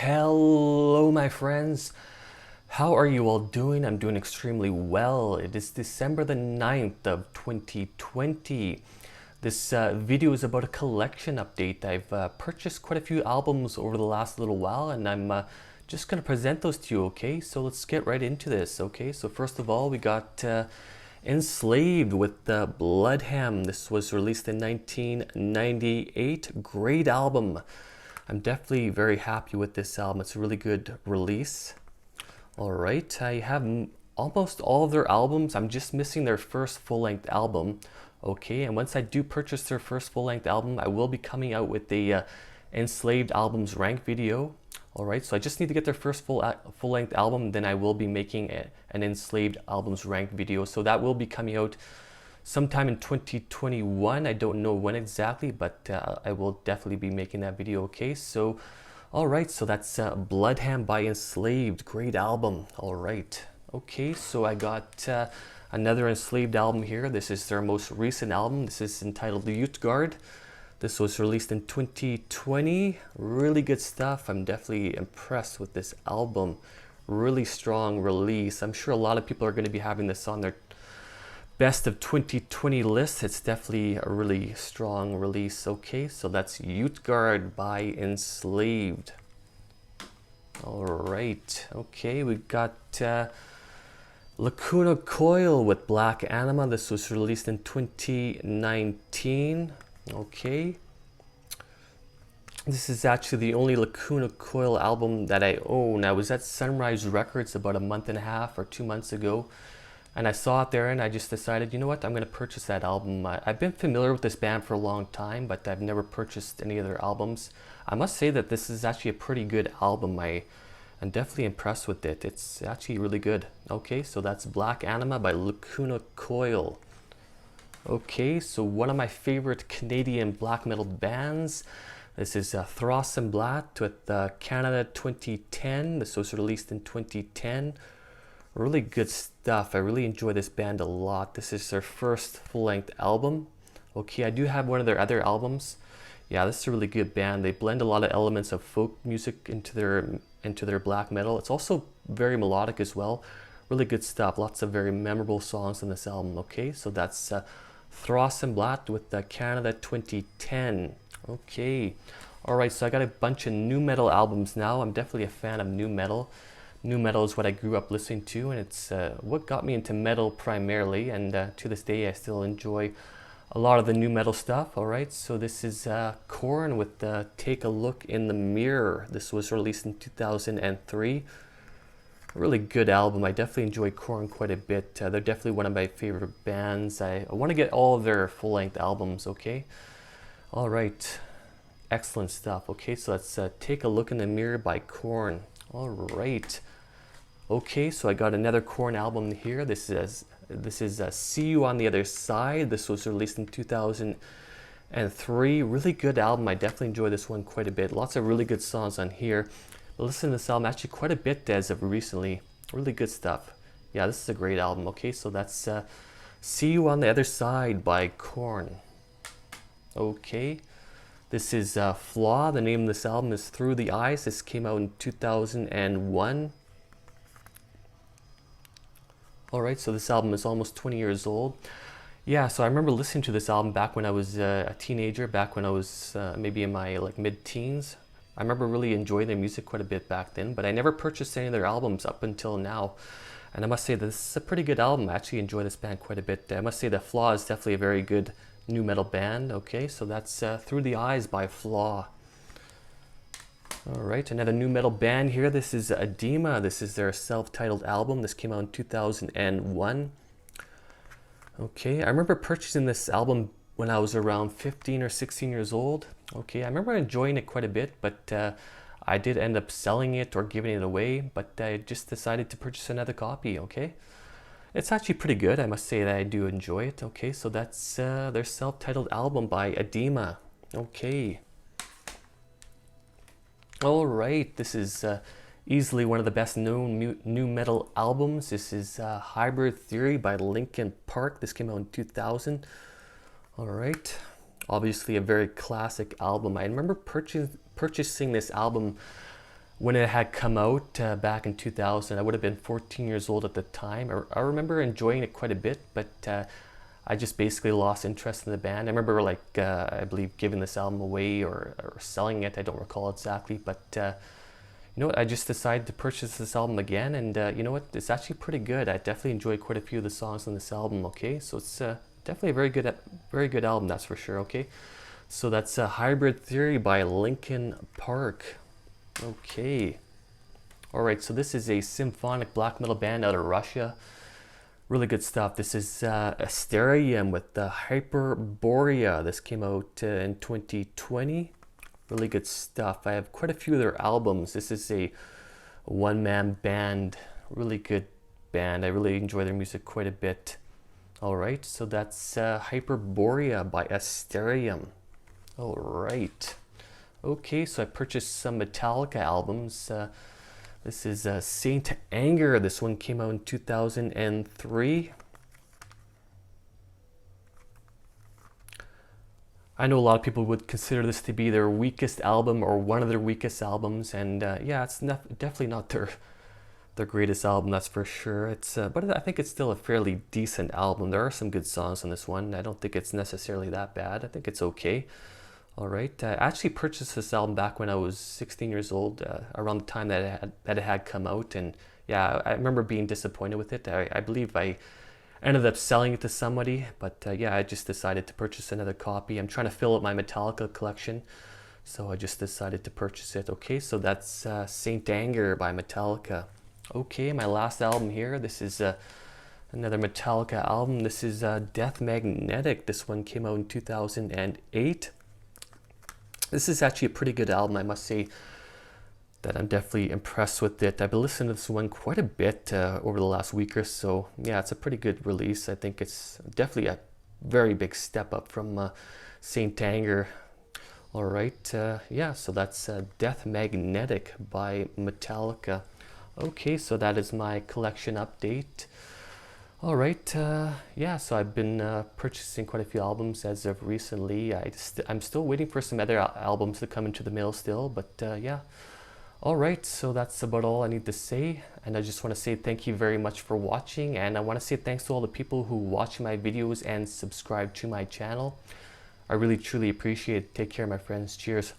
Hello, my friends. How are you all doing? I'm doing extremely well. It is December the 9th of 2020. This video is about a collection update. I've purchased quite a few albums over the last little while, and I'm just going to present those to you, okay? So let's get right into this, okay? So first of all, we got Enslaved with Bloodham. This was released in 1998. Great album. I'm definitely very happy with this album. It's a really good release. All right, I have almost all of their albums. I'm just missing their first full-length album. Okay, and once I do purchase their first full-length album, I will be coming out with the Enslaved albums rank video. All right, so I just need to get their first full-length album, then I will be making an Enslaved albums rank video. So that will be coming out sometime in 2021. I don't know when exactly, but I will definitely be making that video, okay? So, all right, so that's Bloodham by Enslaved. Great album. All right. Okay, so I got another Enslaved album here. This is their most recent album. This is entitled The Youth Guard. This was released in 2020. Really good stuff. I'm definitely impressed with this album. Really strong release. I'm sure a lot of people are going to be having this on their best of 2020 list. It's definitely a really strong release. Okay, so that's Youth Guard by Enslaved. All right. Okay, we got Lacuna Coil with Black Anima. This was released in 2019. Okay. This is actually the only Lacuna Coil album that I own. I was at Sunrise Records about a month and a half or 2 months ago, and I saw it there and I just decided, you know what, I'm going to purchase that album. I've been familiar with this band for a long time, but I've never purchased any of their albums. I must say that this is actually a pretty good album. I'm definitely impressed with it. It's actually really good. Okay, so that's Black Anima by Lacuna Coil. Okay, so one of my favorite Canadian black metal bands. This is Throssenblatt with Canada 2010. This was released in 2010. Really good stuff. I really enjoy this band a lot. This is their first full-length album. Okay, I do have one of their other albums. Yeah, this is a really good band. They blend a lot of elements of folk music into their black metal. It's also very melodic as well. Really good stuff. Lots of very memorable songs on this album. Okay, so that's Throssenblatt with Canada 2010. Okay, all right, so I got a bunch of new metal albums now. I'm definitely a fan of new metal. New metal is what I grew up listening to, and it's what got me into metal primarily, and to this day I still enjoy a lot of the new metal stuff. All right, so this is Korn with Take a Look in the Mirror. This was released in 2003. A really good album. I definitely enjoy Korn quite a bit. They're definitely one of my favorite bands. I want to get all of their full-length albums, okay? All right, excellent stuff. Okay, so let's Take a Look in the Mirror by Korn. All right. Okay, so I got another Korn album here. This is See You on the Other Side. This was released in 2003. Really good album. I definitely enjoy this one quite a bit. Lots of really good songs on here. But listen to this album actually quite a bit as of recently. Really good stuff. Yeah, this is a great album. Okay, so that's See You on the Other Side by Korn. Okay. This is Flaw. The name of this album is Through the Eyes. This came out in 2001. All right, so this album is almost 20 years old. Yeah, so I remember listening to this album back when I was a teenager, back when I was maybe in my mid-teens. I remember really enjoying their music quite a bit back then, but I never purchased any of their albums up until now. And I must say that this is a pretty good album. I actually enjoy this band quite a bit. I must say that Flaw is definitely a very good new metal band. Okay, so that's Through the Eyes by Flaw. All right, another new metal band here. This is Edema. This is their self-titled album. This came out in 2001. Okay, I remember purchasing this album when I was around 15 or 16 years old. Okay, I remember enjoying it quite a bit, but I did end up selling it or giving it away, but I just decided to purchase another copy, okay? It's actually pretty good. I must say that I do enjoy it. Okay, so that's their self-titled album by Edema. Okay. All right, this is easily one of the best known new metal albums. This is Hybrid Theory by Linkin Park. This came out in 2000. All right, obviously a very classic album. I remember purchasing this album when it had come out back in 2000. I would have been 14 years old at the time. I remember enjoying it quite a bit, but I just basically lost interest in the band. I remember I believe giving this album away or selling it. I don't recall exactly, but you know what? I just decided to purchase this album again, and you know what? It's actually pretty good. I definitely enjoyed quite a few of the songs on this album. Okay, so it's definitely a very good album. That's for sure. Okay, so that's Hybrid Theory by Linkin Park. Okay. All right, so this is a symphonic black metal band out of Russia. Really good stuff. This is Asterium with the Hyperborea. This came out in 2020. Really good stuff. I have quite a few of their albums. This is a one-man band. Really good band. I really enjoy their music quite a bit. All right, so that's Hyperborea by Asterium. All right. Okay, so I purchased some Metallica albums. This is Saint Anger. This one came out in 2003. I know a lot of people would consider this to be their weakest album or one of their weakest albums, and yeah, it's definitely not their greatest album, that's for sure. But I think it's still a fairly decent album. There are some good songs on this one. I don't think it's necessarily that bad. I think it's okay. All right. I actually purchased this album back when I was 16 years old, around the time that it had come out, and yeah, I remember being disappointed with it. I believe I ended up selling it to somebody, but yeah, I just decided to purchase another copy. I'm trying to fill up my Metallica collection, so I just decided to purchase it. Okay, so that's Saint Anger by Metallica. Okay, my last album here. This is another Metallica album. This is Death Magnetic. This one came out in 2008. This is actually a pretty good album, I must say that I'm definitely impressed with it. I've been listening to this one quite a bit over the last week or so. Yeah, it's a pretty good release. I think it's definitely a very big step up from Saint Anger. All right, yeah, so that's Death Magnetic by Metallica. Okay, so that is my collection update. All right, yeah, so I've been purchasing quite a few albums as of recently. I'm still waiting for some other albums to come into the mail still, but yeah. All right, so that's about all I need to say, and I just want to say thank you very much for watching, and I want to say thanks to all the people who watch my videos and subscribe to my channel. I really truly appreciate it. Take care, my friends. Cheers.